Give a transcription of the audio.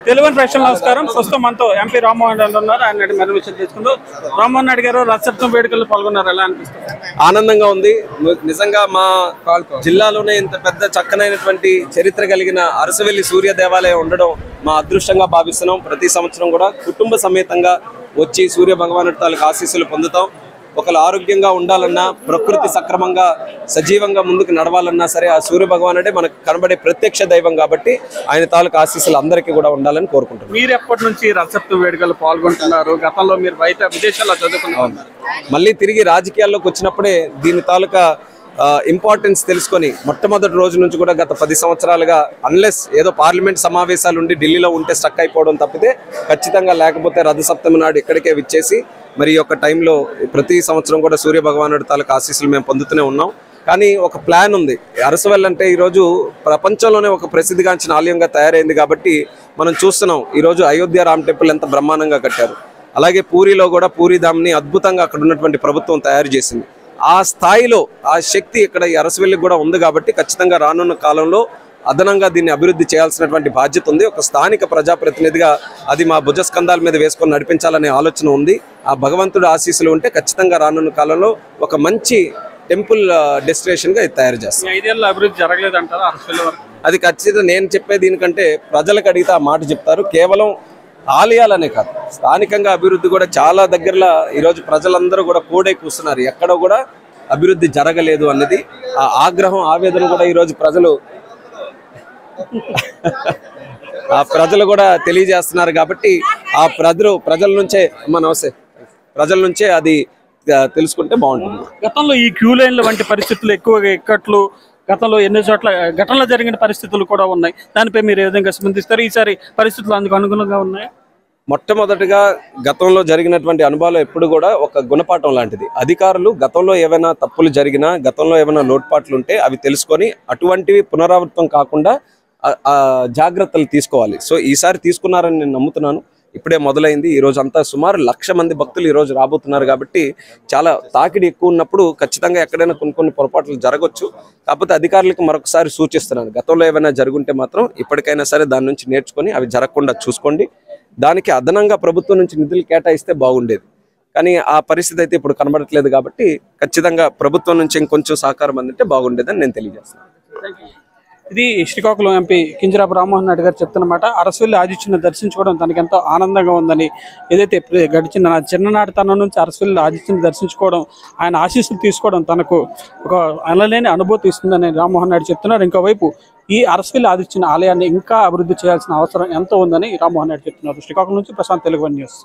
తెలుగు ప్రశ్నలు నమస్కారం. ప్రస్తుతం మనతో ఎంపీ రామ్మోహన్ రెడ్డి ఉన్నారు. ఆయన మరి విషయం తెలుసుకుందాం. రామ్మోహన్ రెడ్డి గారు రథసప్తమి వేడుకల్లో పాల్గొన్నారు. ఎలా అనిపిస్తుంది? ఆనందంగా ఉంది. నిజంగా మా జిల్లాలోనే ఇంత పెద్ద చక్కనైనటువంటి చరిత్ర కలిగిన అరసవెల్లి సూర్య దేవాలయం ఉండడం మా అదృష్టంగా భావిస్తున్నాం. ప్రతి సంవత్సరం కూడా కుటుంబ సమేతంగా వచ్చి సూర్య భగవానుడి తాలూకు ఆశీస్సులు పొందుతాం. ఒకరు ఆరోగ్యంగా ఉండాలన్నా, ప్రకృతి సక్రమంగా సజీవంగా ముందుకు నడవాలన్నా సరే ఆ సూర్య భగవానుడే మనకు కనబడే ప్రత్యక్ష దైవం కాబట్టి ఆయన తాలూకు ఆశీస్సులు అందరికీ కూడా ఉండాలని కోరుకుంటున్నాం. మీరు ఎప్పటి నుంచి రథసప్తమి వేడుకలు పాల్గొంటున్నారు? గతంలో మీరు బయట విదేశాల్లో చదువుకున్నారు, మళ్ళీ తిరిగి రాజకీయాల్లోకి వచ్చినప్పుడే దీని తాలూకా ఇంపార్టెన్స్ తెలుసుకొని మొట్టమొదటి రోజు నుంచి కూడా గత 10 సంవత్సరాలుగా అన్లెస్ ఏదో పార్లమెంట్ సమావేశాలు ఉండి ఢిల్లీలో ఉంటే స్టక్ అయిపోవడం తప్పితే ఖచ్చితంగా లేకపోతే రథసప్తమి నాడు ఇక్కడికే విచ్చేసి మరి ఈ యొక్క టైంలో ప్రతి సంవత్సరం కూడా సూర్య భగవానుడి తాలూకు ఆశీస్సులు మేము పొందుతూనే ఉన్నాం. కానీ ఒక ప్లాన్ ఉంది. అరసవెల్లి అంటే ఈరోజు ప్రపంచంలోనే ఒక ప్రసిద్ధిగాంచిన ఆలయంగా తయారైంది కాబట్టి మనం చూస్తున్నాం. ఈరోజు అయోధ్య రామ్ టెంపుల్ ఎంత బ్రహ్మాండంగా కట్టారు. అలాగే పూరిలో కూడా పూరిధామ్ని అద్భుతంగా అక్కడ ఉన్నటువంటి ప్రభుత్వం తయారు చేసింది. ఆ స్థాయిలో ఆ శక్తి ఇక్కడ ఈ అరసవెల్లికి కూడా ఉంది కాబట్టి ఖచ్చితంగా రానున్న కాలంలో అదనంగా దీన్ని అభివృద్ధి చేయాల్సినటువంటి బాధ్యత ఉంది. ఒక స్థానిక ప్రజాప్రతినిధిగా అది మా భుజస్కంధాల మీద వేసుకొని నడిపించాలనే ఆలోచన ఉంది. ఆ భగవంతుడు ఆశీస్సులు ఉంటే ఖచ్చితంగా రానున్న కాలంలో ఒక మంచి టెంపుల్ డెస్టినేషన్గా ఇది తయారు చేస్తాం. 5 ఏళ్ళ అభివృద్ధి జరగలేదంటారా అరసవెల్లి వరకు? అది ఖచ్చితంగా నేను చెప్పే దీనికంటే ప్రజలకు అడిగితే ఆ మాట చెప్తారు. కేవలం ఆలయాలనే కాదు, స్థానికంగా అభివృద్ధి కూడా చాలా దగ్గరలో ఈరోజు ప్రజలందరూ కూడా కూడై కూస్తున్నారు. ఎక్కడ కూడా అభివృద్ధి జరగలేదు అన్నది ఆ ఆగ్రహం, ఆవేదన కూడా ఈరోజు ప్రజలు కూడా తెలియజేస్తున్నారు. కాబట్టి ఆ ప్రజల నుంచే అది తెలుసుకుంటే బాగుంటుంది. గతంలో ఈ క్యూ లైన్ల వంటి పరిస్థితులు ఎక్కువగా ఎక్కట్లు గతంలో ఎన్నో చోట్ల ఘటనలో జరిగిన పరిస్థితులు కూడా ఉన్నాయి. దానిపై మీరు ఏ విధంగా స్పందిస్తారు? ఈసారి పరిస్థితులు అందుకు అనుగుణంగా ఉన్నాయి? మొట్టమొదటిగా గతంలో జరిగినటువంటి అనుభవాలు ఎప్పుడు కూడా ఒక గుణపాఠం లాంటిది. అధికారులు గతంలో ఏమైనా తప్పులు జరిగినా, గతంలో ఏమైనా లోటుపాట్లు ఉంటే అవి తెలుసుకొని అటువంటివి పునరావృతం కాకుండా జాగ్రత్తలు తీసుకోవాలి. సో ఈసారి తీసుకున్నారని నేను నమ్ముతున్నాను. ఇప్పుడే మొదలైంది. ఈరోజు అంతా సుమారు 1,00,000 మంది భక్తులు ఈరోజు రాబోతున్నారు కాబట్టి చాలా తాకిడి ఎక్కువ ఉన్నప్పుడు ఖచ్చితంగా ఎక్కడైనా కొన్ని పొరపాట్లు జరగవచ్చు. కాకపోతే అధికారులకు మరొకసారి సూచిస్తున్నాను, గతంలో ఏమైనా జరుగుంటే మాత్రం ఇప్పటికైనా సరే దాని నుంచి నేర్చుకొని అవి జరగకుండా చూసుకోండి. దానికి అదనంగా ప్రభుత్వం నుంచి నిధులు కేటాయిస్తే బాగుండేది. కానీ ఆ పరిస్థితి అయితే ఇప్పుడు కనబడట్లేదు కాబట్టి ఖచ్చితంగా ప్రభుత్వం నుంచి ఇంకొంచెం సహకారం అందింటే బాగుండేదని నేను తెలియజేస్తున్నాను. ఇది శ్రీకాకుళం ఎంపీ కింజరాపు రామ్మోహన్ రెడ్డి గారు చెప్తున్నమాట. అరసవెల్లి ఆదిత్యని దర్శించుకోవడం తనకి ఎంతో ఆనందంగా ఉందని, ఏదైతే గడిచిన చిన్ననాటి తనం నుంచి అరసవెల్లి ఆదిత్యని దర్శించుకోవడం, ఆయన ఆశీస్సులు తీసుకోవడం తనకు ఒక అనలేని అనుభూతి ఇస్తుందని రామ్మోహన్ రెడ్డి చెప్తున్నారు. ఇంకోవైపు ఈ అరసవెల్లి ఆదిత్యని ఆలయాన్ని ఇంకా అభివృద్ధి చేయాల్సిన అవసరం ఎంతో ఉందని రామ్మోహన్ రెడ్డి చెప్తున్నారు. శ్రీకాకుళం నుంచి ప్రశాంత్, తెలుగు వన్ న్యూస్.